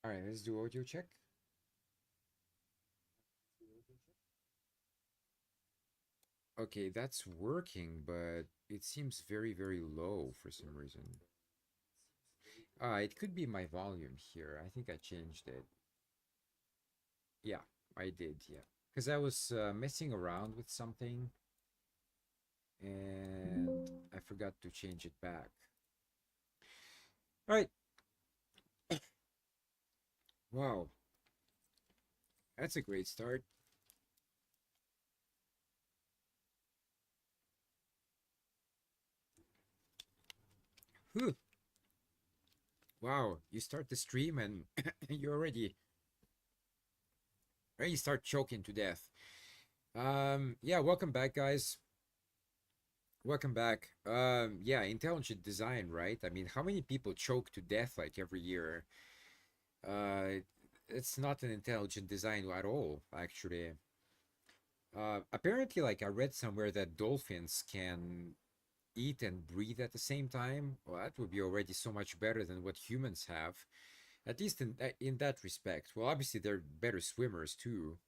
All right, let's do audio check. Okay, that's working, but it seems very, very low for some reason. It could be my volume here. I think I changed it. Yeah, I did, yeah. Because I was messing around with something and I forgot to change it back. All right. Wow, that's a great start. Whew. Wow, you start the stream and you already start choking to death. Yeah, welcome back, guys. Welcome back. Yeah, intelligent design, right? I mean, how many people choke to death like every year? Uh, it's not an intelligent design at all, actually. Apparently, like I read somewhere that dolphins can eat and breathe at the same time. Well, that would be already so much better than what humans have, at least in that respect. Well, obviously they're better swimmers too.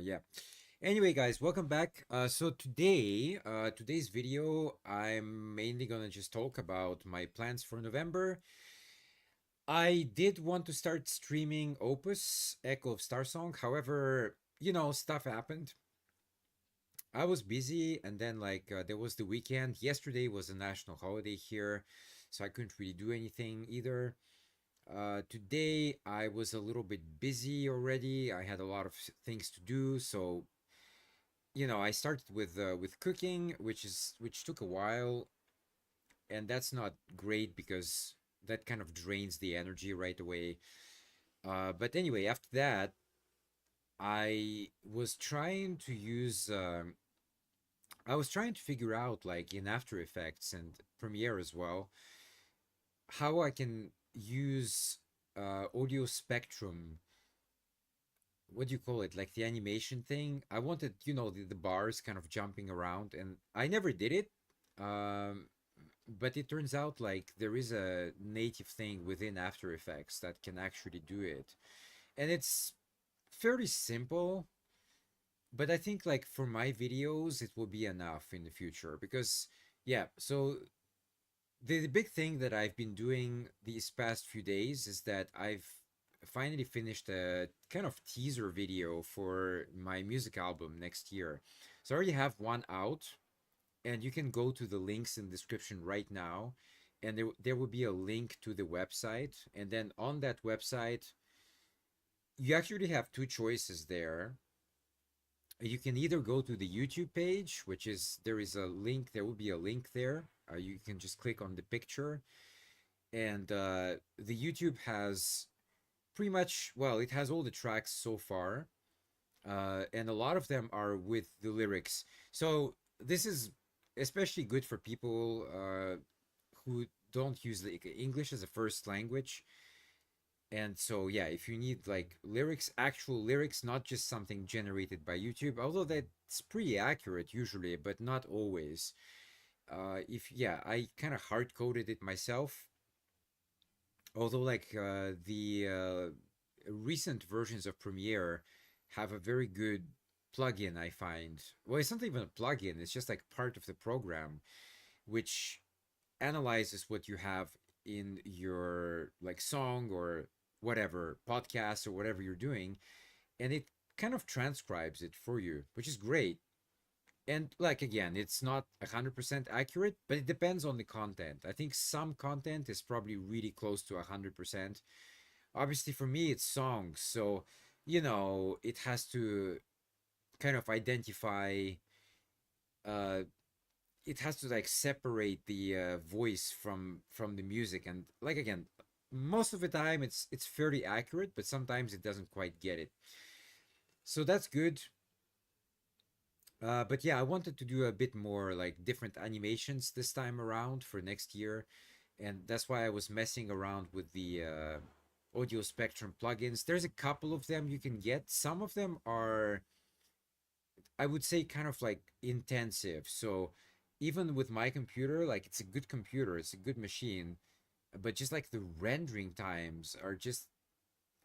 Yeah. Anyway, guys, welcome back. So today's video, I'm mainly gonna just talk about my plans for November. I did want to start streaming Opus, Echo of Starsong. However, stuff happened. I was busy, and then there was the weekend. Yesterday was a national holiday here, so I couldn't really do anything either. Today I was a little bit busy already. I had a lot of things to do, so I started with cooking, which took a while, and that's not great because that kind of drains the energy right away. But anyway, after that, I was trying to figure out, like, in After Effects and Premiere as well, how I can use audio spectrum. What do you call it? Like the animation thing. I wanted, the bars kind of jumping around, and I never did it. Um, but it turns out like there is a native thing within After Effects that can actually do it. And it's fairly simple, but I think like for my videos it will be enough in the future because yeah, so the big thing that I've been doing these past few days is that I've finally finished a kind of teaser video for my music album next year. So I already have one out, and you can go to the links in the description right now, and there will be a link to the website, and then on that website you actually have two choices there. You can either go to the YouTube page, which is there is a link, there will be a link there. You can just click on the picture, and the YouTube has pretty much, well, it has all the tracks so far, and a lot of them are with the lyrics. So this is especially good for people who don't use like English as a first language. And so yeah, if you need like lyrics, actual lyrics, not just something generated by YouTube, although that's pretty accurate usually, but not always. If yeah, I kind of hard coded it myself. Although the recent versions of Premiere have a very good plugin, I find. Well, it's not even a plugin; it's just like part of the program, which analyzes what you have in your like song or whatever podcast or whatever you're doing, and it kind of transcribes it for you, which is great. And like again, it's not 100% accurate, but it depends on the content. I think some content is probably really close to 100%. Obviously for me it's songs, so it has to kind of identify, uh it has to like separate the voice from the music, and like again, most of the time it's fairly accurate, but sometimes it doesn't quite get it, so that's good. But yeah, I wanted to do a bit more like different animations this time around for next year, and that's why I was messing around with the audio spectrum plugins. There's a couple of them you can get. Some of them are, I would say, kind of like intensive. So even with my computer, like it's a good computer, it's a good machine. but just like the rendering times are just,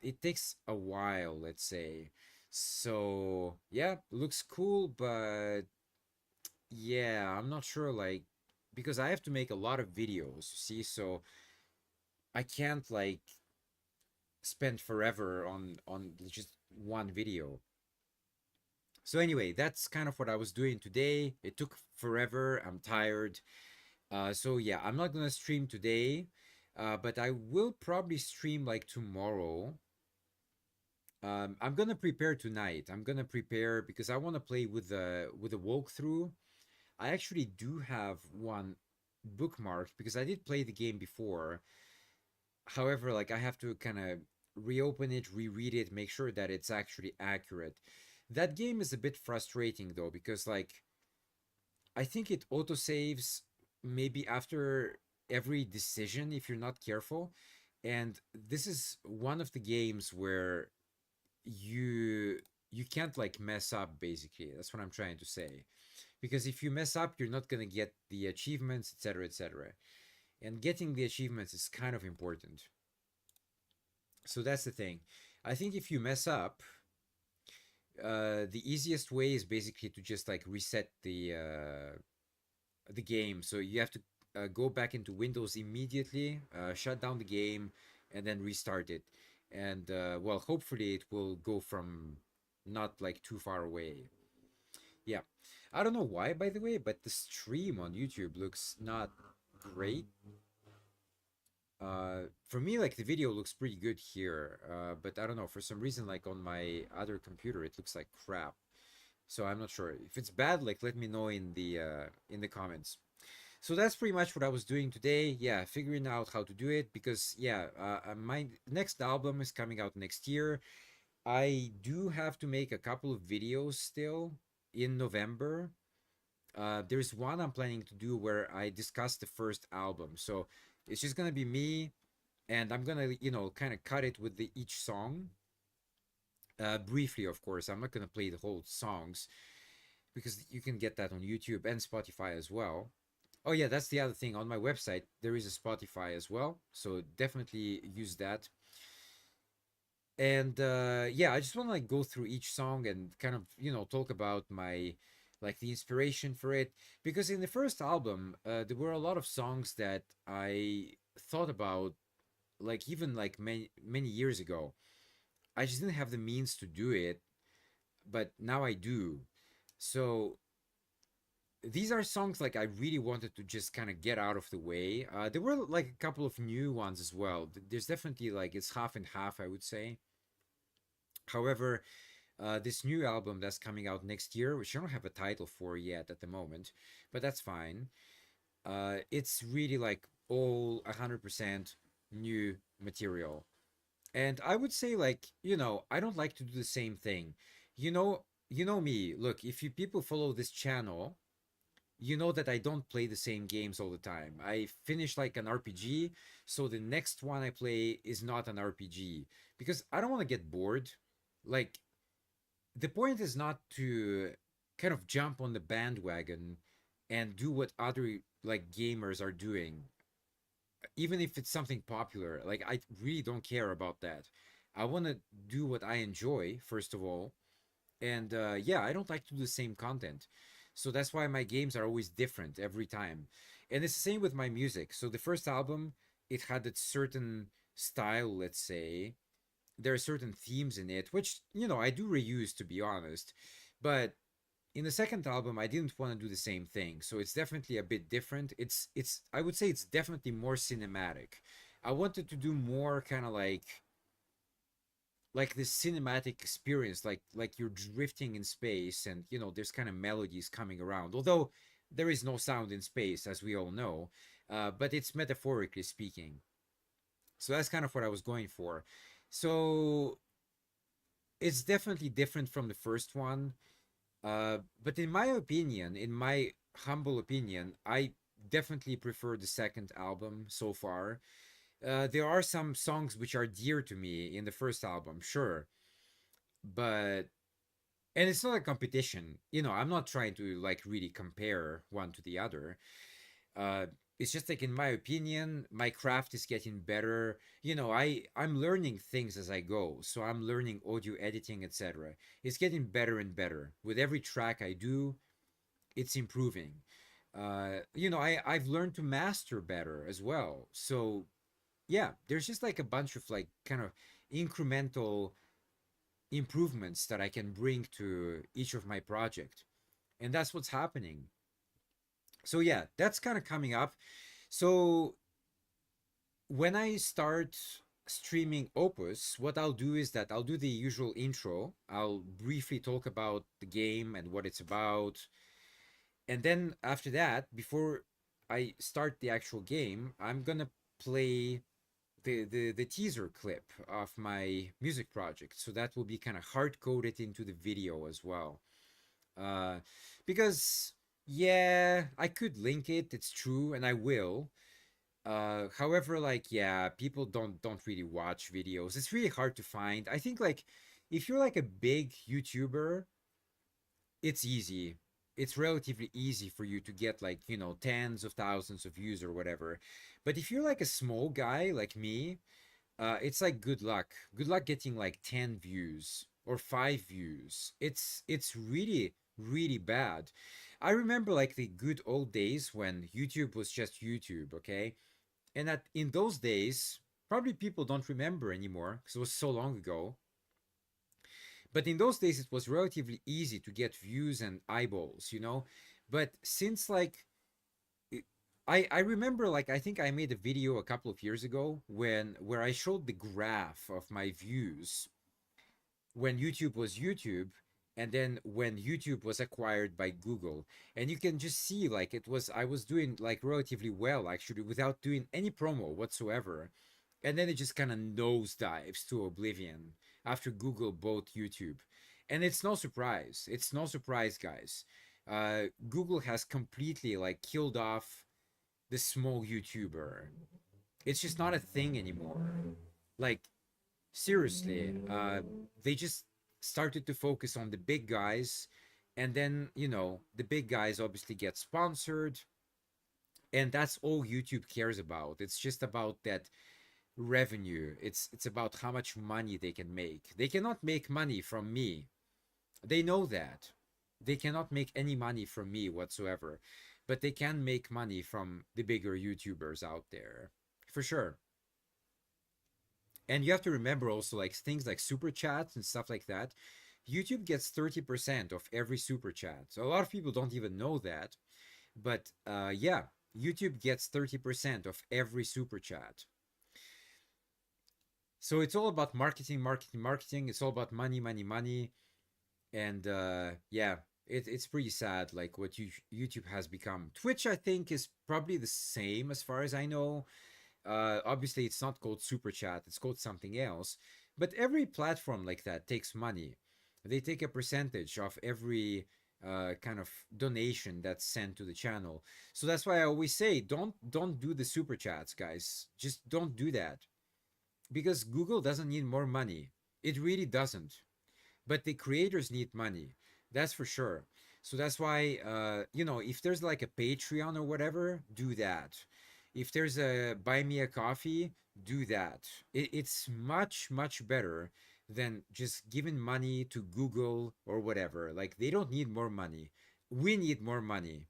it takes a while, let's say. So yeah, looks cool, but yeah, I'm not sure, like, because I have to make a lot of videos, you see, so I can't like spend forever on just one video. So anyway, that's kind of what I was doing today. It took forever. I'm tired. So yeah, I'm not gonna stream today, but I will probably stream like tomorrow. I'm gonna prepare tonight. I'm gonna prepare because I want to play with the walkthrough. I actually do have one bookmarked because I did play the game before. However, like I have to kind of reopen it, reread it, make sure that it's actually accurate. That game is a bit frustrating though because like I think it autosaves maybe after every decision if you're not careful. And this is one of the games where you you can't like mess up basically. That's what I'm trying to say. Because if you mess up, you're not going to get the achievements, etc., etc. And getting the achievements is kind of important. So that's the thing. I think if you mess up, the easiest way is basically to just like reset the game. So you have to go back into Windows immediately, shut down the game, and then restart it. And well, hopefully it will go from not like too far away. Yeah, I don't know why, by the way, but the stream on YouTube looks not great. For me, like the video looks pretty good here, but I don't know, for some reason, like on my other computer, it looks like crap. So I'm not sure if it's bad. Like, let me know in the comments. So that's pretty much what I was doing today. Yeah, figuring out how to do it because yeah, my next album is coming out next year. I do have to make a couple of videos still in November. There's one I'm planning to do where I discuss the first album. So it's just gonna be me, and I'm gonna kind of cut it with the each song. Briefly, of course. I'm not gonna play the whole songs because you can get that on YouTube and Spotify as well. Oh yeah, that's the other thing. On my website, there is a Spotify as well, so definitely use that. And yeah, I just want to like go through each song and kind of talk about my like the inspiration for it because in the first album, there were a lot of songs that I thought about like even like many years ago. I just didn't have the means to do it, but now I do. So these are songs like I really wanted to just kind of get out of the way. There were like a couple of new ones as well. There's definitely like it's half and half, I would say. However, this new album that's coming out next year, which I don't have a title for yet at the moment, but that's fine. It's really like all 100% new material. And I would say like, I don't like to do the same thing. You know me. Look, if you people follow this channel, you know that I don't play the same games all the time. I finish like an RPG, so the next one I play is not an RPG because I don't want to get bored. Like the point is not to kind of jump on the bandwagon and do what other like gamers are doing, even if it's something popular. Like I really don't care about that. I want to do what I enjoy first of all, and yeah, I don't like to do the same content. So that's why my games are always different every time. And it's the same with my music. So the first album, it had a certain style, let's say. There are certain themes in it, which, I do reuse to be honest. But in the second album, I didn't want to do the same thing. So it's definitely a bit different. It's I would say it's definitely more cinematic. I wanted to do more kind of like this cinematic experience, like you're drifting in space, and there's kind of melodies coming around, although there is no sound in space, as we all know, but it's metaphorically speaking. So that's kind of what I was going for. So it's definitely different from the first one, but in my opinion, in my humble opinion, I definitely prefer the second album so far. There are some songs which are dear to me in the first album, sure, but and it's not a competition. I'm not trying to like really compare one to the other. it's just like, in my opinion, my craft is getting better. I'm learning things as I go, so I'm learning audio editing, etc. It's getting better and better with every track I do. It's improving. I've learned to master better as well. So yeah, there's just like a bunch of like kind of incremental improvements that I can bring to each of my project, and that's what's happening. So yeah, that's kind of coming up. So when I start streaming Opus, what I'll do is that I'll do the usual intro. I'll briefly talk about the game and what it's about. And then after that, before I start the actual game, I'm gonna play the teaser clip of my music project. So that will be kind of hard coded into the video as well. Uh, because yeah, I could link it, it's true, and I will. However, like, yeah, people don't really watch videos. It's really hard to find. I think like if you're like a big YouTuber, it's easy. It's relatively easy for you to get like, tens of thousands of views or whatever. But if you're like a small guy like me, it's like good luck. Good luck getting like 10 views or 5 views. It's really really bad. I remember like the good old days when YouTube was just YouTube, okay? And that in those days, probably people don't remember anymore because it was so long ago. But in those days, it was relatively easy to get views and eyeballs. But since like I remember like I think I made a video a couple of years ago where I showed the graph of my views when YouTube was YouTube, and then when YouTube was acquired by Google. And you can just see like I was doing like relatively well actually without doing any promo whatsoever. And then it just kind of nosedives to oblivion after Google bought YouTube. And it's no surprise. It's no surprise, guys. Google has completely like killed off the small YouTuber. It's just not a thing anymore. Like, seriously, they just started to focus on the big guys, and then the big guys obviously get sponsored, and that's all YouTube cares about. It's just about that revenue. It's about how much money they can make. They cannot make money from me. They know that. They cannot make any money from me whatsoever, but they can make money from the bigger YouTubers out there, for sure. And you have to remember also like things like super chats and stuff like that. YouTube gets 30% of every super chat. So a lot of people don't even know that. But yeah, YouTube gets 30% of every super chat. So it's all about marketing, marketing, marketing. It's all about money, money, money. And yeah, it's pretty sad like what YouTube has become. Twitch, I think, is probably the same as far as I know. Obviously, it's not called Super Chat, it's called something else. But every platform like that takes money. They take a percentage of every kind of donation that's sent to the channel. So that's why I always say don't do the super chats, guys. Just don't do that because Google doesn't need more money. It really doesn't. But the creators need money. That's for sure. So that's why if there's like a Patreon or whatever, do that. If there's a buy me a coffee, do that. It's much much better than just giving money to Google or whatever. Like they don't need more money. We need more money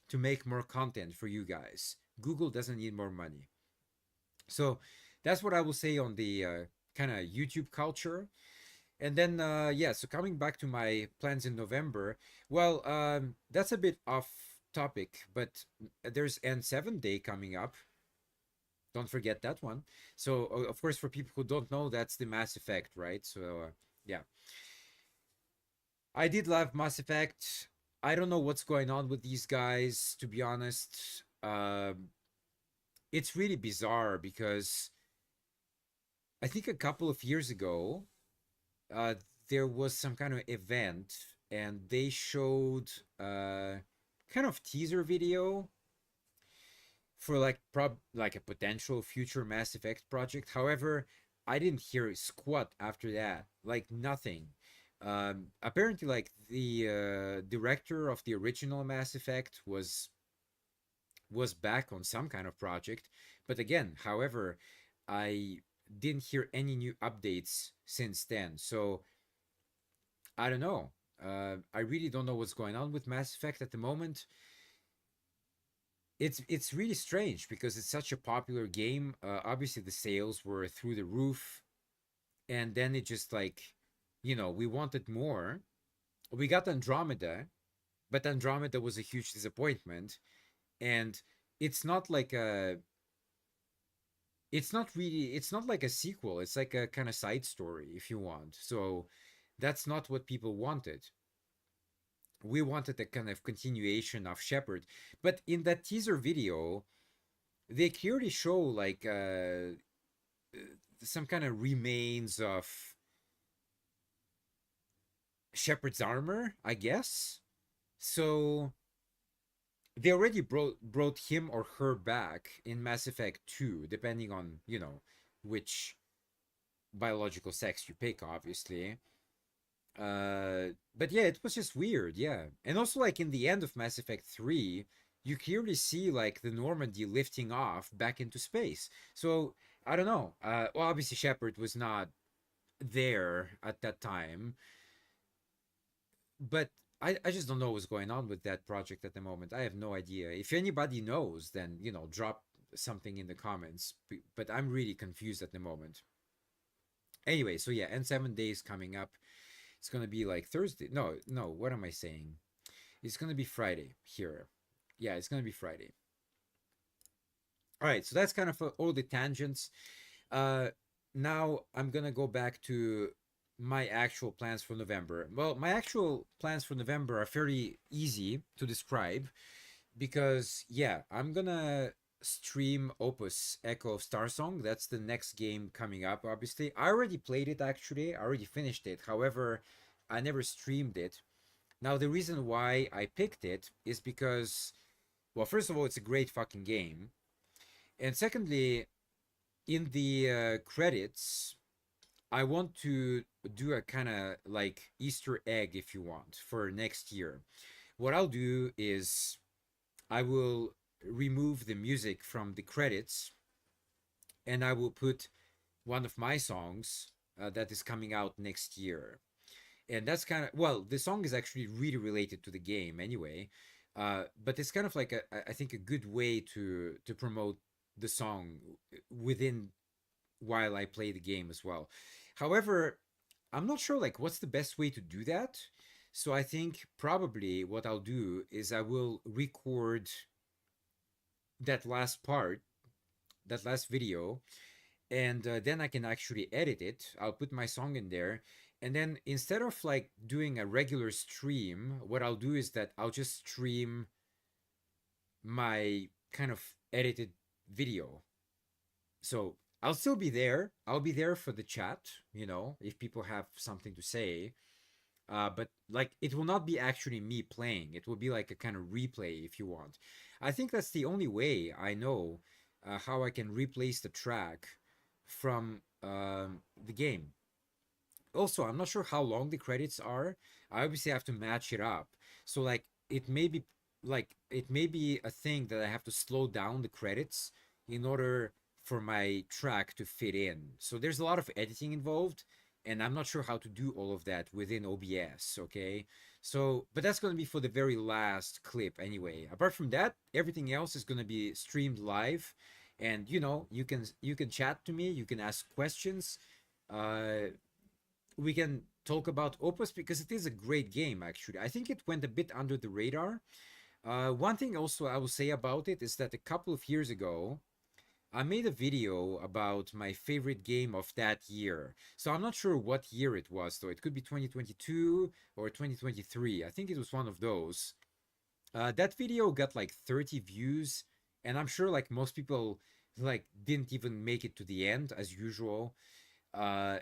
to make more content for you guys. Google doesn't need more money. So that's what I will say on the kind of YouTube culture. And then yeah, so coming back to my plans in November, well, that's a bit off topic, but there's N7 Day coming up. Don't forget that one. So of course, for people who don't know, that's the Mass Effect, right? So yeah, I did love Mass Effect. I don't know what's going on with these guys, to be honest. It's really bizarre because I think a couple of years ago, uh, there was some kind of event and they showed kind of teaser video for like a potential future Mass Effect project. However, I didn't hear a squat after that, like nothing. Apparently, like the director of the original Mass Effect was was back on some kind of project. But again, however, I didn't hear any new updates since then. So I don't know. I really don't know what's going on with Mass Effect at the moment. It's really strange because it's such a popular game. Obviously, the sales were through the roof, and then it just like, we wanted more. We got Andromeda, but Andromeda was a huge disappointment, and it's not like a it's not like a sequel. It's like a kind of side story if you want. So that's not what people wanted. We wanted a kind of continuation of Shepard. But in that teaser video, they clearly show like some kind of remains of Shepard's armor, I guess. So they already brought him or her back in Mass Effect 2, depending on, which biological sex you pick, obviously. But yeah, it was just weird, yeah. And also, like in the end of Mass Effect 3, you clearly see like the Normandy lifting off back into space. So I don't know. Well, obviously Shepard was not there at that time, but I just don't know what's going on with that project at the moment. I have no idea. If anybody knows, then drop something in the comments. But I'm really confused at the moment. Anyway, so yeah, N7 Days coming up. It's gonna be like Thursday. No, no. What am I saying? It's gonna be Friday here. Yeah, it's gonna be Friday. All right. So that's kind of all the tangents. Uh, Now I'm gonna go back to my actual plans for November. Well, my actual plans for November are fairly easy to describe because yeah, I'm gonna stream Opus Echo of Starsong. That's the next game coming up, obviously. I already played it actually. I already finished it. However, I never streamed it. Now the reason why I picked it is because, well, first of all, it's a great fucking game. And secondly, in the credits, I want to do a kind of like Easter egg, if you want, for next year. What I'll do is I will remove the music from the credits and I will put one of my songs that is coming out next year. And that's kind of, well, the song is actually really related to the game anyway. But it's kind of like I think a good way to promote the song within while I play the game as well. However, I'm not sure like what's the best way to do that. So I think probably what I'll do is I will record that last part, that last video, and then I can actually edit it. I'll put my song in there. And then instead of like doing a regular stream, what I'll do is that I'll just stream my kind of edited video. So I'll still be there. I'll be there for the chat, if people have something to say. But like it will not be actually me playing. It will be like a kind of replay if you want. I think that's the only way I know how I can replace the track from the game. Also, I'm not sure how long the credits are. I obviously have to match it up. So like it may be a thing that I have to slow down the credits in order for my track to fit in. So there's a lot of editing involved, and I'm not sure how to do all of that within OBS, okay? So, but that's going to be for the very last clip anyway. Apart from that, everything else is going to be streamed live, and you can chat to me, you can ask questions. We can talk about Opus because it is a great game actually. I think it went a bit under the radar. One thing also I will say about it is that a couple of years ago, I made a video about my favorite game of that year. So I'm not sure what year it was though. It could be 2022 or 2023. I think it was one of those. That video got like 30 views, and I'm sure like most people like didn't even make it to the end as usual. Uh,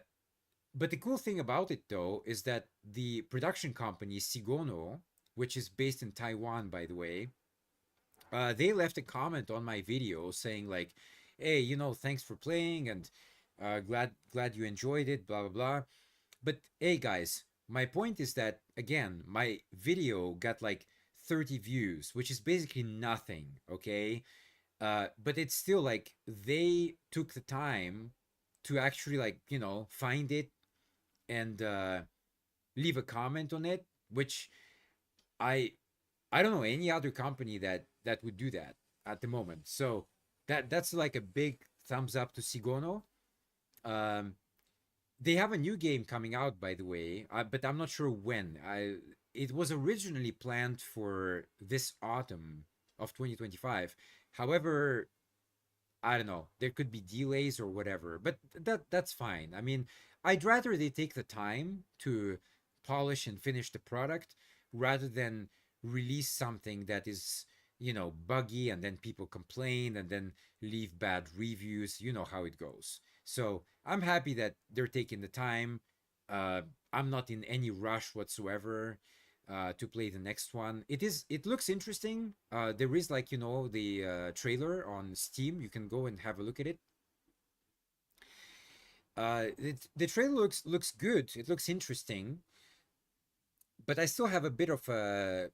but the cool thing about it though is that the production company Sigono, which is based in Taiwan by the way, they left a comment on my video saying like, "Hey, thanks for playing and glad you enjoyed it, blah blah blah." But hey guys, my point is that again, my video got like 30 views, which is basically nothing, okay? But it's still like they took the time to actually, like, find it and leave a comment on it, which I I don't know any other company that would do that at the moment. So that's like a big thumbs up to Sigono. Um, they have a new game coming out, by the way, but I'm not sure when. It was originally planned for this autumn of 2025. However, I don't know. There could be delays or whatever, but that's fine. I mean, I'd rather they take the time to polish and finish the product rather than release something that is, buggy and then people complain and then leave bad reviews. You know how it goes. So I'm happy that they're taking the time. Uh, I'm not in any rush whatsoever to play the next one. It looks interesting. There is, like, the trailer on Steam. You can go and have a look at it. The trailer looks good. It looks interesting, but I still have a bit of a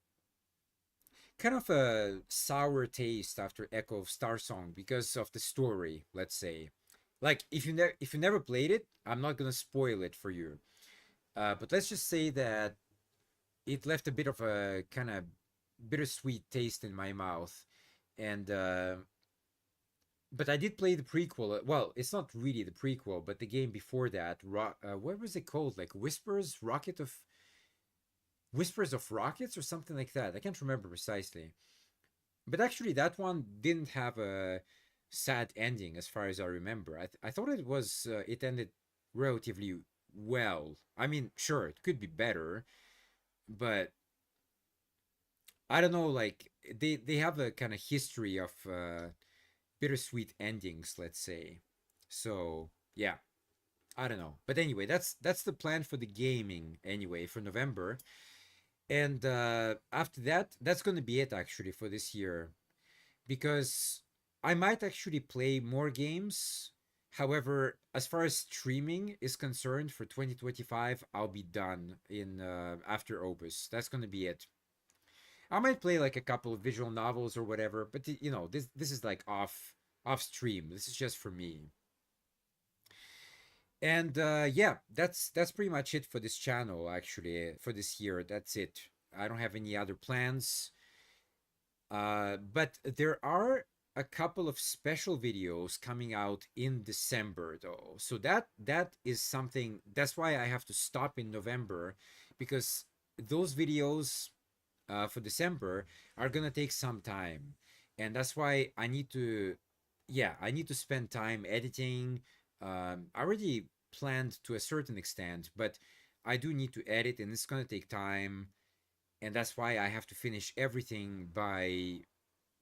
kind of a sour taste after Echo of Star Song because of the story. Let's say, like, if you never played it, I'm not gonna spoil it for you. But let's just say that it left a bit of a kind of bittersweet taste in my mouth, and but I did play the prequel. Well, it's not really the prequel, but the game before that. What was it called? Like Whispers of Rockets or something like that. I can't remember precisely. But actually, that one didn't have a sad ending, as far as I remember. I thought it ended relatively well. I mean, sure, it could be better, but I don't know. Like, they have a kind of history of bittersweet endings, let's say. So yeah, I don't know. But anyway, that's the plan for the gaming anyway for November. And after that, that's gonna be it actually for this year, because I might actually play more games. However, as far as streaming is concerned for 2025, I'll be done in after Opus. That's gonna be it. I might play like a couple of visual novels or whatever, but this is like off stream. This is just for me. And yeah, that's pretty much it for this channel actually for this year. That's it. I don't have any other plans. But there are a couple of special videos coming out in December though. So that is something, that's why I have to stop in November, because those videos for December are gonna take some time. And that's why I need to spend time editing. I already planned to a certain extent, but I do need to edit and it's gonna take time. And that's why I have to finish everything by,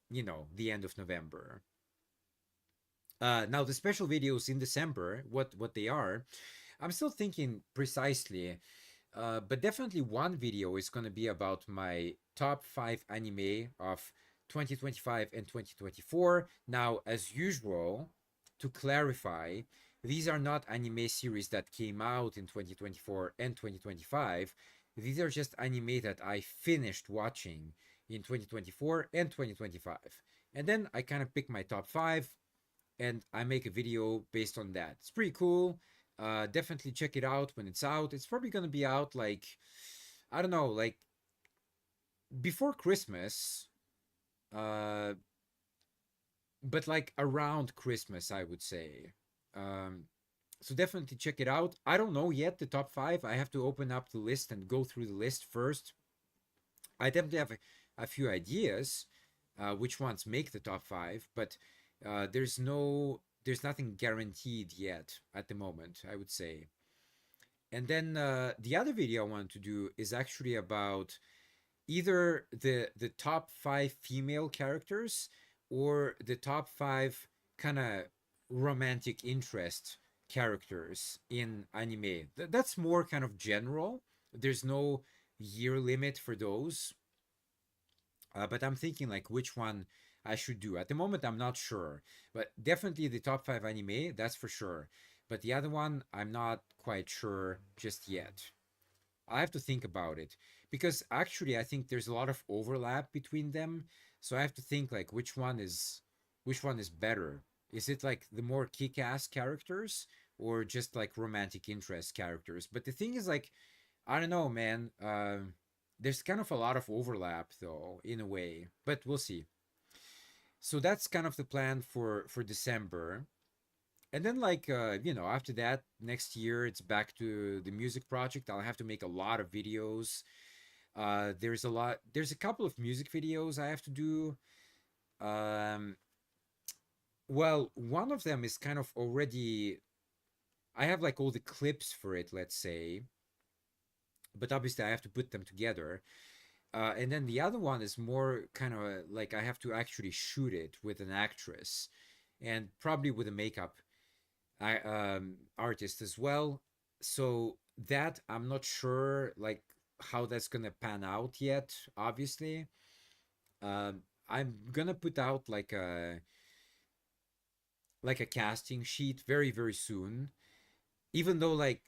the end of November. Now the special videos in December, what they are, I'm still thinking precisely, but definitely one video is going to be about my top 5 anime of 2025 and 2024. Now, as usual, to clarify, these are not anime series that came out in 2024 and 2025. These are just anime that I finished watching in 2024 and 2025. And then I kind of pick my top 5 and I make a video based on that. It's pretty cool. Definitely check it out when it's out. It's probably going to be out like, I don't know, like before Christmas, uh, but like around Christmas, I would say. Um, so definitely check it out. I don't know yet the top 5. I have to open up the list and go through the list first. I definitely have a few ideas which ones make the top 5, but there's nothing guaranteed yet at the moment, I would say. And then the other video I wanted to do is actually about either the top 5 female characters or the top 5 kind of romantic interest characters in anime. That's more kind of general. There's no year limit for those. But I'm thinking like which one I should do. At the moment, I'm not sure, but definitely the top 5 anime, that's for sure. But the other one, I'm not quite sure just yet. I have to think about it because actually I think there's a lot of overlap between them. So I have to think like which one is better. Is it like the more kick-ass characters or just like romantic interest characters? But the thing is like I don't know, man. There's kind of a lot of overlap though in a way, but we'll see. So that's kind of the plan for December. And then like after that next year it's back to the music project. I'll have to make a lot of videos. There's a couple of music videos I have to do. um well, one of them is kind of already, I have like all the clips for it, let's say, but obviously I have to put them together. And then the other one is more kind of like I have to actually shoot it with an actress and probably with a makeup artist as well. So that I'm not sure like how that's gonna pan out yet. Obviously, I'm gonna put out like a casting sheet very very soon. Even though like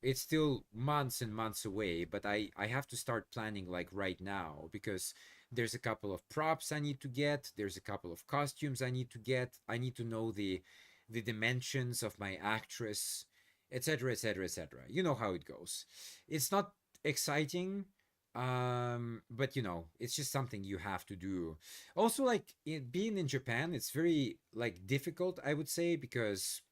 it's still months and months away, but I have to start planning like right now because there's a couple of props I need to get, there's a couple of costumes I need to get, I need to know the dimensions of my actress, etc etc etc. You know how it goes. It's not exciting, but it's just something you have to do. Also, like being in Japan, it's very like difficult, I would say, because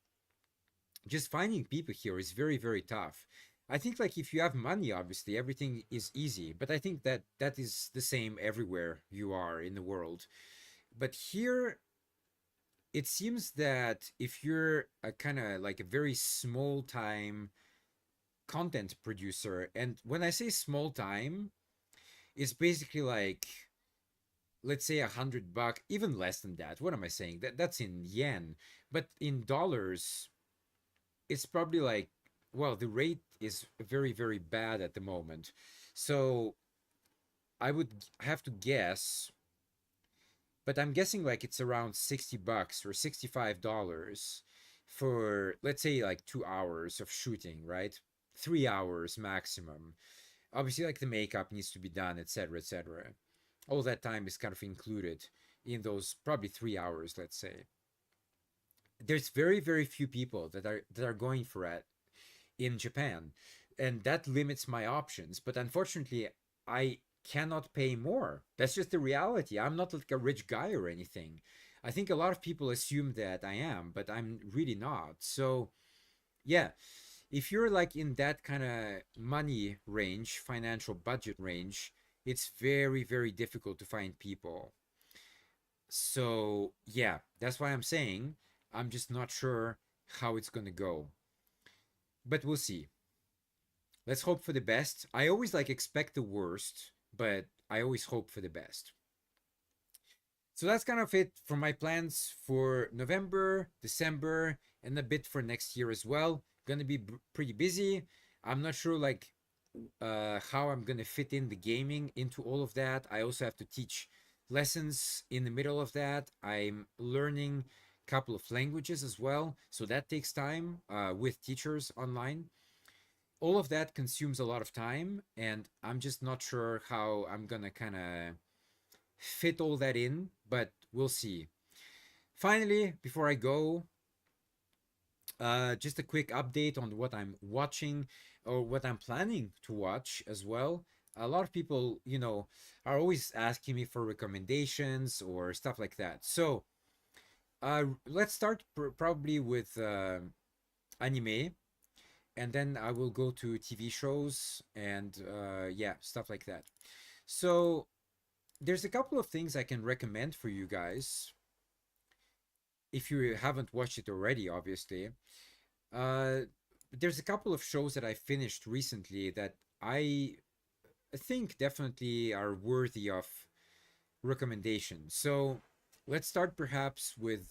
just finding people here is very very tough. I think like if you have money, obviously everything is easy, but I think that that is the same everywhere you are in the world. But here it seems that if you're a kind of like a very small time content producer, and when I say small time, it's basically like, let's say $100, even less than that. What am I saying? That's in yen, but in dollars it's probably like, well, the rate is very very bad at the moment. So I would have to guess, but I'm guessing like it's around $60 or $65 for, let's say, like 2 hours of shooting, right? 3 hours maximum. Obviously like the makeup needs to be done, etc etc. All that time is kind of included in those probably 3 hours, let's say. There's very very few people that are going for it in Japan, and that limits my options. But unfortunately, I cannot pay more. That's just the reality. I'm not like a rich guy or anything. I think a lot of people assume that I am, but I'm really not. So, yeah, if you're like in that kind of money range, financial budget range, it's very, very difficult to find people. So, yeah, that's why I'm saying I'm just not sure how it's going to go. But we'll see. Let's hope for the best. I always like expect the worst, but I always hope for the best. So that's kind of it for my plans for November, December, and a bit for next year as well. Gonna be pretty busy. I'm not sure like how I'm gonna fit in the gaming into all of that. I also have to teach lessons in the middle of that. I'm learning a couple of languages as well, so that takes time with teachers online. All of that consumes a lot of time, and I'm just not sure how I'm gonna kind of fit all that in, but we'll see. Finally, before I go, just a quick update on what I'm watching or what I'm planning to watch as well. A lot of people, are always asking me for recommendations or stuff like that. So, let's start probably with anime, and then I will go to TV shows and yeah, stuff like that. So there's a couple of things I can recommend for you guys if you haven't watched it already, obviously. Uh, there's a couple of shows that I finished recently that I think definitely are worthy of recommendation. So let's start perhaps with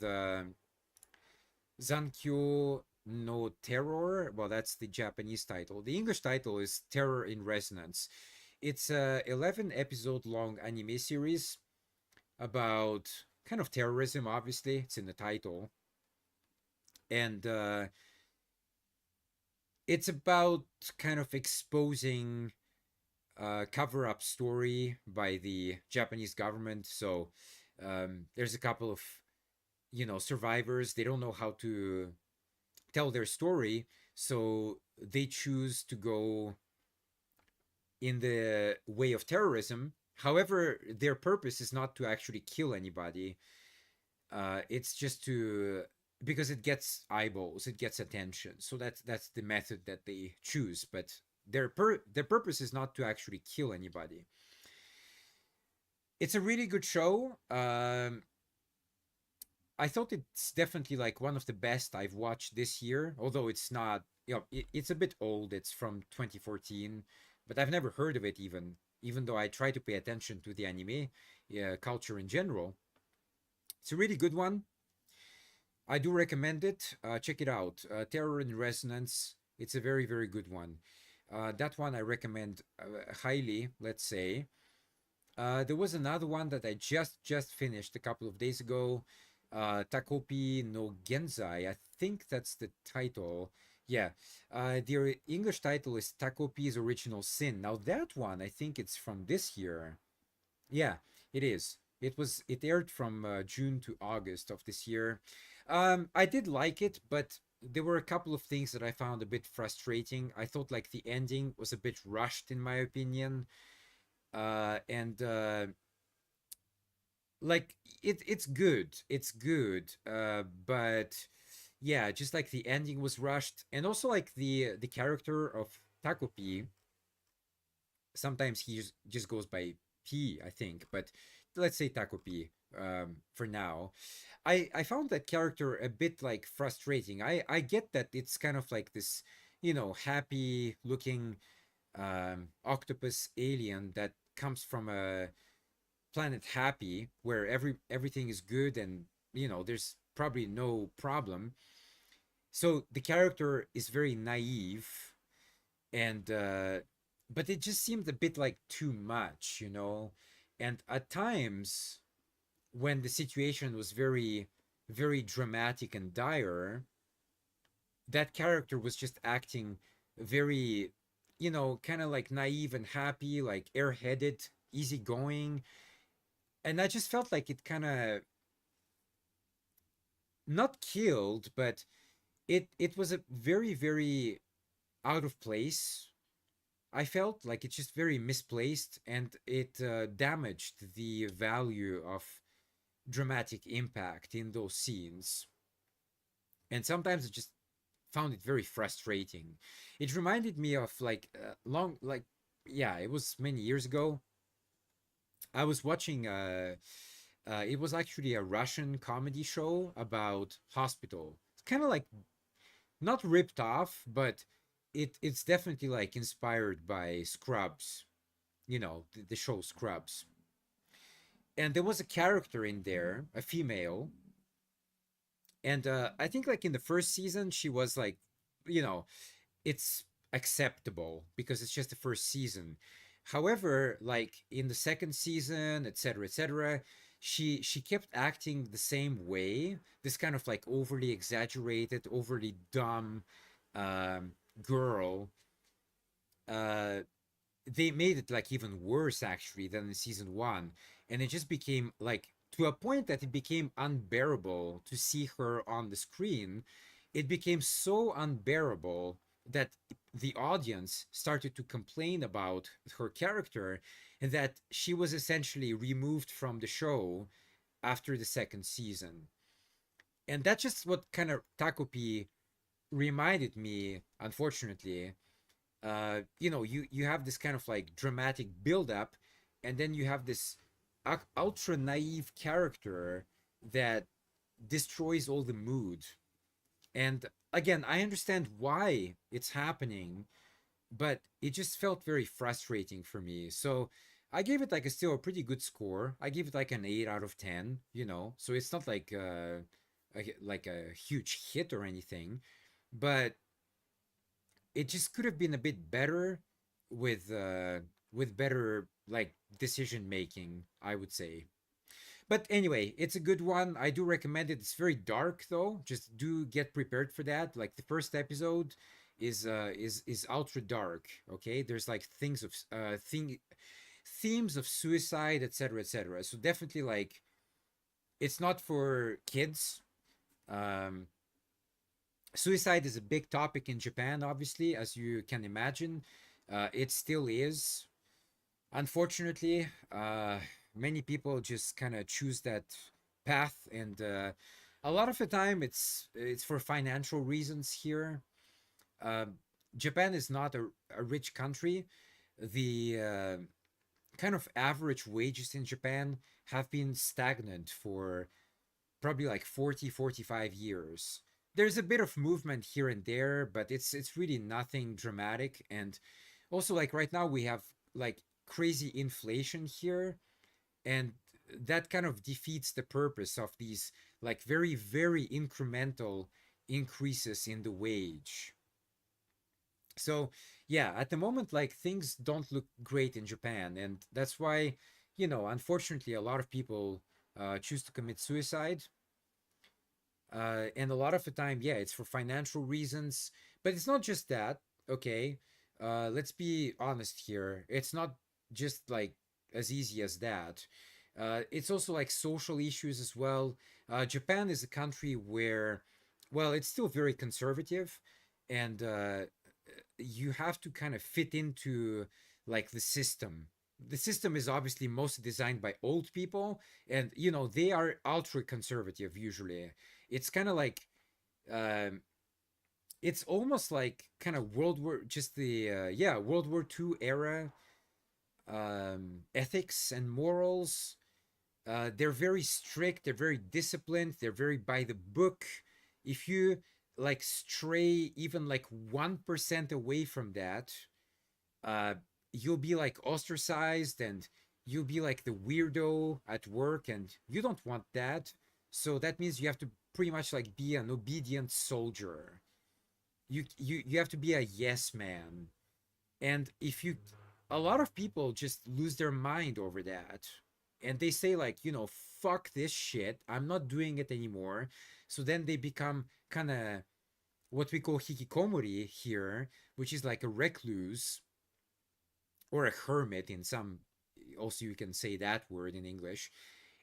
Zankyo no Terror. Well, that's the Japanese title. The English title is Terror in Resonance. It's a 11 episode long anime series about kind of terrorism, obviously. It's in the title. And it's about kind of exposing cover up story by the Japanese government. So there's a couple of, survivors. They don't know how to tell their story, so they choose to go in the way of terrorism. However, their purpose is not to actually kill anybody. It's just to, because it gets eyeballs, it gets attention. So that's the method that they choose. But their purpose is not to actually kill anybody. It's a really good show. I thought it's definitely like one of the best I've watched this year, although it's not, it's a bit old. It's from 2014, but I've never heard of it even though I try to pay attention to the anime culture in general. It's a really good one. I do recommend it. Check it out. Terror in Resonance. It's a very, very good one. That one I recommend highly, let's say. There was another one that I just finished a couple of days ago. Takopi no Genzai. I think that's the title. Yeah. The English title is Takopi's Original Sin. Now that one, I think it's from this year. Yeah, it is. It aired from June to August of this year. I did like it, but there were a couple of things that I found a bit frustrating. I thought like the ending was a bit rushed in my opinion. And like it's good. It's good. But yeah, just like the ending was rushed, and also like the character of Takopi, sometimes he just goes by P, I think, but let's say Taco P for now. I found that character a bit like frustrating. I get that it's kind of like this, happy looking octopus alien that comes from a planet Happy where everything is good and there's probably no problem. So the character is very naive and but it just seemed a bit like too much. And at times when the situation was very very dramatic and dire, that character was just acting very, kind of like naive and happy, like airheaded, easygoing. And I just felt like it kind of not killed, but it was a very very out of place. I felt like it's just very misplaced, and it damaged the value of dramatic impact in those scenes. And sometimes I just found it very frustrating. It reminded me of like yeah, it was many years ago. I was watching it was actually a Russian comedy show about hospital. It's kind of like not ripped off, but it's definitely like inspired by Scrubs, the show Scrubs. And there was a character in there, a female, and I think like in the first season she was like, you know, it's acceptable because it's just the first season. However, like in the second season, etc., etc., she kept acting the same way. This kind of like overly exaggerated, overly dumb girl. Uh, they made it like even worse actually than in season one, and it just became like to a point that it became unbearable to see her on the screen. It became so unbearable that the audience started to complain about her character, and that she was essentially removed from the show after the second season. And that's just what kind of Takopi reminded me, unfortunately. You have this kind of like dramatic build up, and then you have this ultra naive character that destroys all the mood. And again, I understand why it's happening, but it just felt very frustrating for me. So I gave it like a still a pretty good score. I gave it like an 8 out of 10. So it's not like like a huge hit or anything, but it just could have been a bit better with better like decision making, I would say. But anyway, it's a good one. I do recommend it. It's very dark though. Just do get prepared for that. Like the first episode is ultra dark. Okay, there's like things of themes of suicide, etc., etc. So definitely like it's not for kids. Um, Suicide is a big topic in Japan, obviously, as you can imagine. It still is. Unfortunately, many people just kind of choose that path, and a lot of the time it's for financial reasons here. Uh, Japan is not a rich country. The kind of average wages in Japan have been stagnant for probably like 40, 45 years. There's a bit of movement here and there, but it's really nothing dramatic. And also like right now we have like crazy inflation here, and that kind of defeats the purpose of these like very incremental increases in the wage. So yeah, at the moment like things don't look great in Japan, and that's why, unfortunately a lot of people choose to commit suicide. And a lot of the time, yeah, it's for financial reasons, but it's not just that. Okay, let's be honest here. It's not just like as easy as that. It's also like social issues as well. Japan is a country where, well, it's still very conservative, and you have to kind of fit into like the system. The system is obviously mostly designed by old people, and they are ultra conservative usually. It's kind of like um, it's almost like kind of World War, just the yeah, World War II era ethics and morals. They're very strict. They're very disciplined. They're very by the book. If you like stray even like 1% away from that, uh, you'll be like ostracized, and you'll be like the weirdo at work, and you don't want that. So that means you have to pretty much like be an obedient soldier. You have to be a yes man. And if you a lot of people just lose their mind over that, and they say like, fuck this shit, I'm not doing it anymore. So then they become kind of what we call hikikomori here, which is like a recluse or a hermit in some, also you can say that word in English.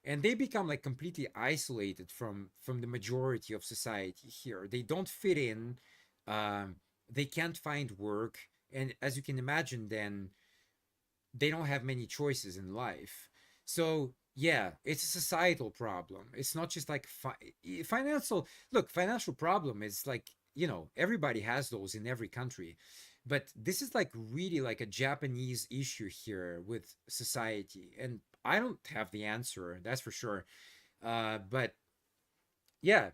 And they become like completely isolated from the majority of society here. They don't fit in. They can't find work, and as you can imagine, then they don't have many choices in life. So yeah, it's a societal problem. It's not just like financial. Look, financial problem is like, everybody has those in every country, but this is like really like a Japanese issue here with society, and I don't have the answer, that's for sure. But yeah,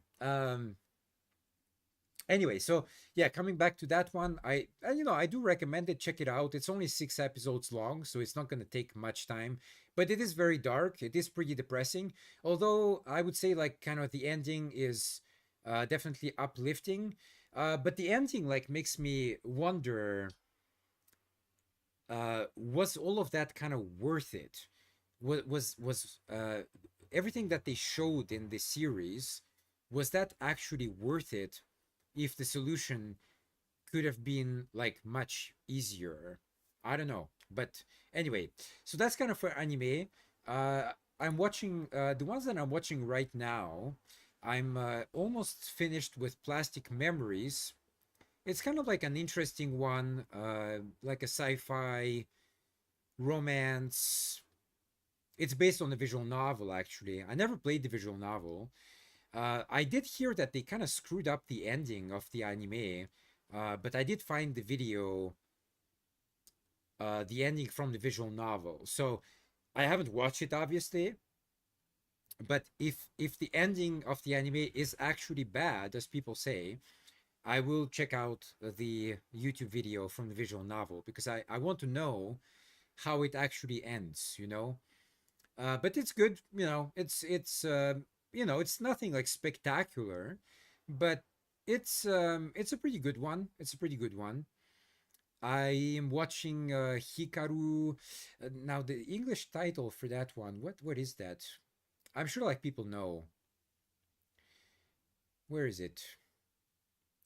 anyway, so yeah, coming back to that one, I do recommend it. Check it out. It's only 6 episodes long, so it's not going to take much time, but it is very dark. It is pretty depressing, although I would say like kind of the ending is definitely uplifting. But the ending like makes me wonder, was all of that kind of worth it? Was everything that they showed in the series, was that actually worth it, if the solution could have been like much easier? I don't know. But anyway, so that's kind of for anime. uh I'm watching the ones that I'm watching right now. I'm almost finished with Plastic Memories. It's kind of like an interesting one, like a sci-fi romance. It's based on a visual novel, actually. I never played the visual novel. I did hear that they kind of screwed up the ending of the anime, but I did find the video, the ending from the visual novel. So I haven't watched it, obviously. But if the ending of the anime is actually bad, as people say, I will check out the YouTube video from the visual novel, because I want to know how it actually ends. But it's good. It's nothing like spectacular, but it's a pretty good one. It's a pretty good one. I am watching Hikaru. Now the English title for that one, what is that? I'm sure like people know. Where is it?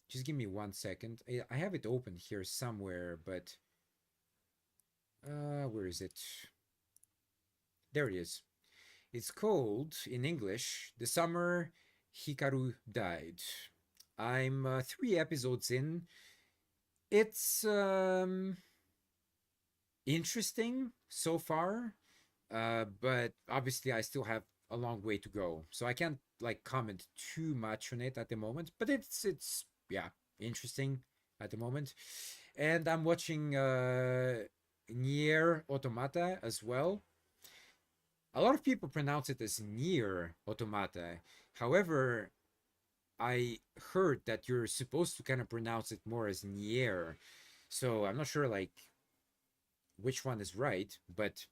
Just give me 1 second. I have it open here somewhere, but where is it? There it is. It's called, in English, The Summer Hikaru Died. I'm 3 episodes in. It's interesting so far, but obviously I still have a long way to go, so I can't like comment too much on it at the moment. But it's yeah, interesting at the moment. And I'm watching Nier Automata as well. A lot of people pronounce it as Nier Automata. However, I heard that you're supposed to kind of pronounce it more as Nier. So I'm not sure like which one is right, but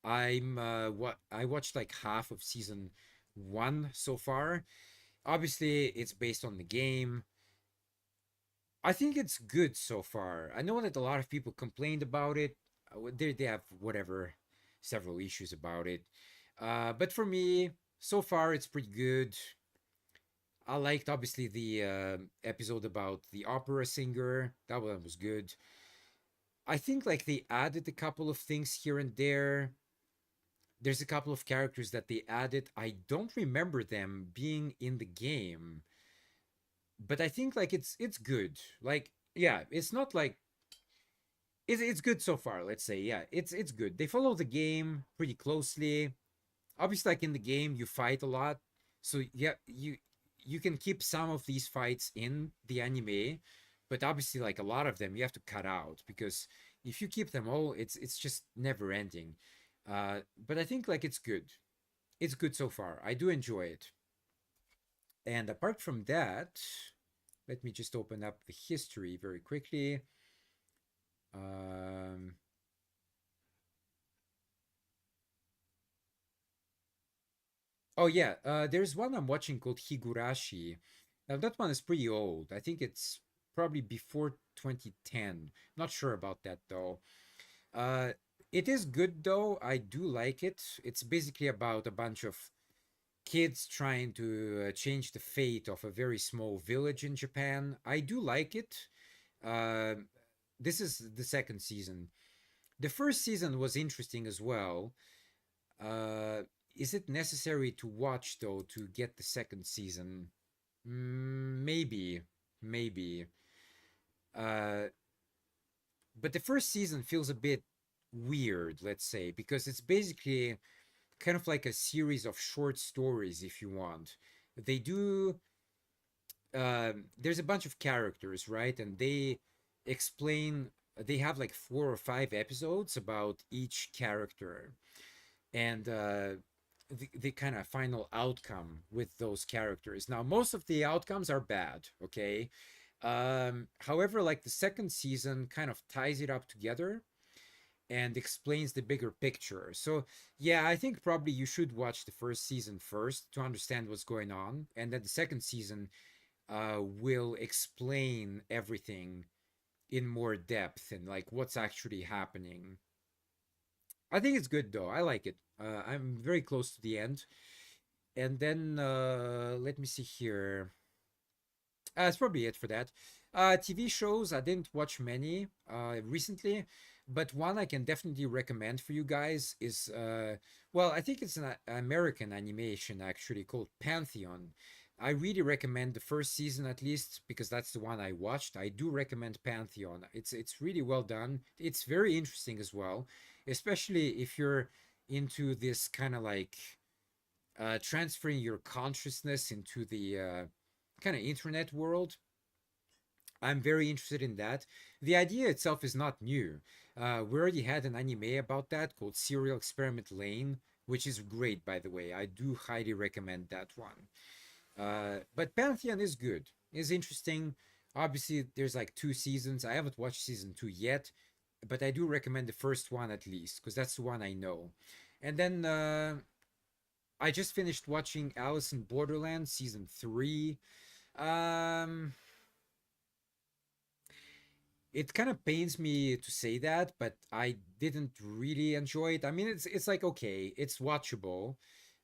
I'm what I watched like half of season 1 so far. Obviously, it's based on the game. I think it's good so far. I know that a lot of people complained about it. They have whatever several issues about it. But for me, so far it's pretty good. I liked obviously the episode about the opera singer. That one was good. I think like they added a couple of things here and there. There's a couple of characters that they added. I don't remember them being in the game, but I think like it's good. Like yeah, it's not like it's good so far. Let's say yeah, it's good. They follow the game pretty closely. Obviously, like in the game, you fight a lot, so yeah, you can keep some of these fights in the anime, but obviously, like a lot of them, you have to cut out because if you keep them all, it's just never ending. But I think like it's good. It's good so far. I do enjoy it. And apart from that, let me just open up the history very quickly. Um, oh yeah, there's one I'm watching called Higurashi. Now that one is pretty old. I think it's probably before 2010. Not sure about that though. Uh, it is good though. I do like it. It's basically about a bunch of kids trying to change the fate of a very small village in Japan. I do like it. Uh, this is the second season. The first season was interesting as well. Uh, is it necessary to watch though to get the second season? Maybe, maybe. Uh, but the first season feels a bit weird, let's say, because it's basically kind of like a series of short stories, if you want. They do. There's a bunch of characters, right? And they explain. They have like 4 or 5 episodes about each character, and the kind of final outcome with those characters. Now, most of the outcomes are bad, okay? However, like the second season kind of ties it up together and explains the bigger picture. So, yeah, I think probably you should watch the first season first to understand what's going on, and then the second season will explain everything in more depth and like what's actually happening. I think it's good though. I like it. I'm very close to the end. And then let me see here. That's probably it for that. TV shows, I didn't watch many recently, but one I can definitely recommend for you guys is, well, I think it's an American animation actually called Pantheon. I really recommend the first season at least because that's the one I watched. I do recommend Pantheon. It's really well done. It's very interesting as well, especially if you're into this kind of like transferring your consciousness into the kind of internet world. I'm very interested in that. The idea itself is not new. We already had an anime about that called Serial Experiment Lane, which is great, by the way. I do highly recommend that one. But Pantheon is good, is interesting. Obviously, there's like 2 seasons. I haven't watched season 2 yet, but I do recommend the first one at least, because that's the one I know. And then I just finished watching Alice in Borderland season 3. Um, it kind of pains me to say that, but I didn't really enjoy it. I mean, it's like okay, it's watchable,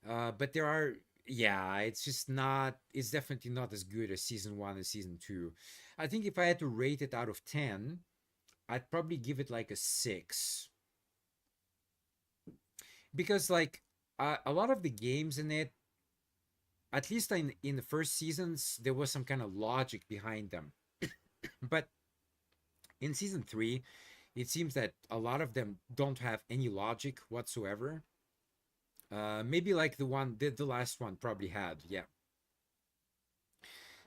but there are yeah, it's just not, it's definitely not as good as season one and season two. I think if I had to rate it out of 10, I'd probably give it like a 6. Because, like, a lot of the games in it, at least in the first seasons, there was some kind of logic behind them. But in season three, it seems that a lot of them don't have any logic whatsoever. Maybe like the last one probably had, yeah.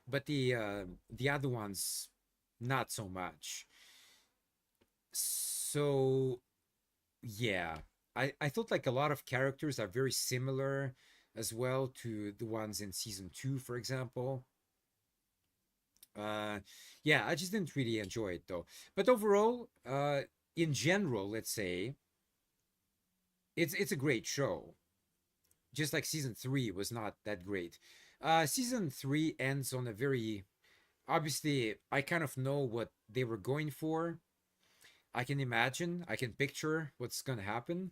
But the other ones, not so much. So yeah, I thought like a lot of characters are very similar as well to the ones in season two, for example. Uh, yeah, I just didn't really enjoy it though. But overall, in general, let's say it's a great show. Just like season three was not that great. Season three ends on a very, obviously, I kind of know what they were going for. I can imagine, I can picture what's gonna happen.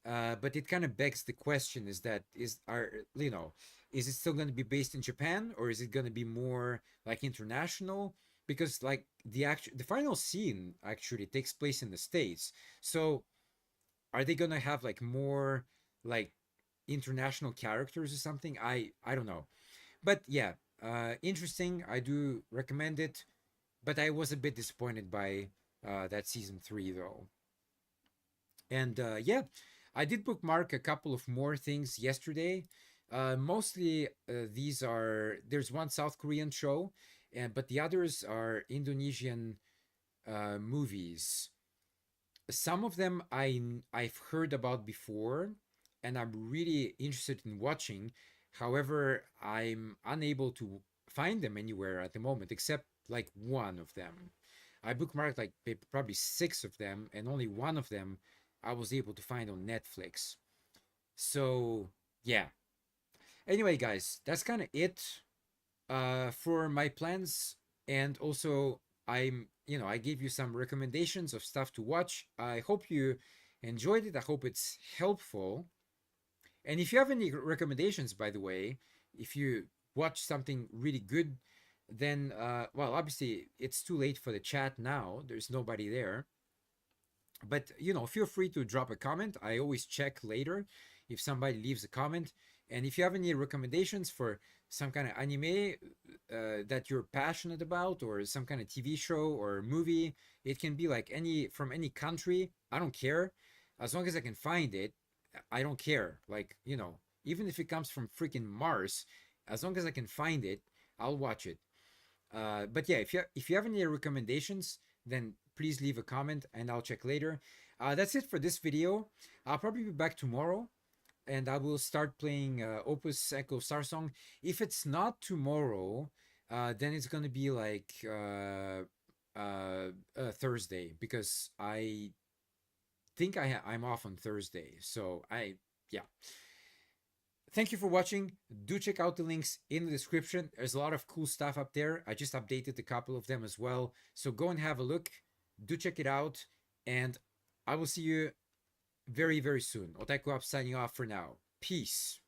But it kind of begs the question: is that is are you know, is it still going to be based in Japan, or is it going to be more like international? Because like the final scene actually takes place in the States, so are they going to have like more like international characters or something? I don't know, but yeah, interesting. I do recommend it, but I was a bit disappointed by that season three though. And yeah, I did bookmark a couple of more things yesterday. Mostly, these are there's one South Korean show, but the others are Indonesian movies. Some of them I've heard about before, and I'm really interested in watching. However, I'm unable to find them anywhere at the moment, except like one of them. I bookmarked like probably six of them, and only one of them I was able to find on Netflix. So yeah. Anyway, guys, that's kind of it for my plans, and also I gave you some recommendations of stuff to watch. I hope you enjoyed it. I hope it's helpful. And if you have any recommendations, by the way, if you watch something really good, then well, obviously it's too late for the chat now. There's nobody there. But feel free to drop a comment. I always check later if somebody leaves a comment. And if you have any recommendations for some kind of anime that you're passionate about, or some kind of TV show or movie, it can be like any from any country. I don't care, as long as I can find it. I don't care. Like, even if it comes from freaking Mars, as long as I can find it, I'll watch it. But yeah, if you have any recommendations, then please leave a comment and I'll check later. That's it for this video. I'll probably be back tomorrow, and I will start playing Opus Echo Star Song. If it's not tomorrow, then it's gonna be like Thursday, because I think I'm off on Thursday. So yeah. Thank you for watching. Do check out the links in the description. There's a lot of cool stuff up there. I just updated a couple of them as well. So go and have a look. Do check it out. And I will see you very, very soon. Otaku Up signing off for now. Peace.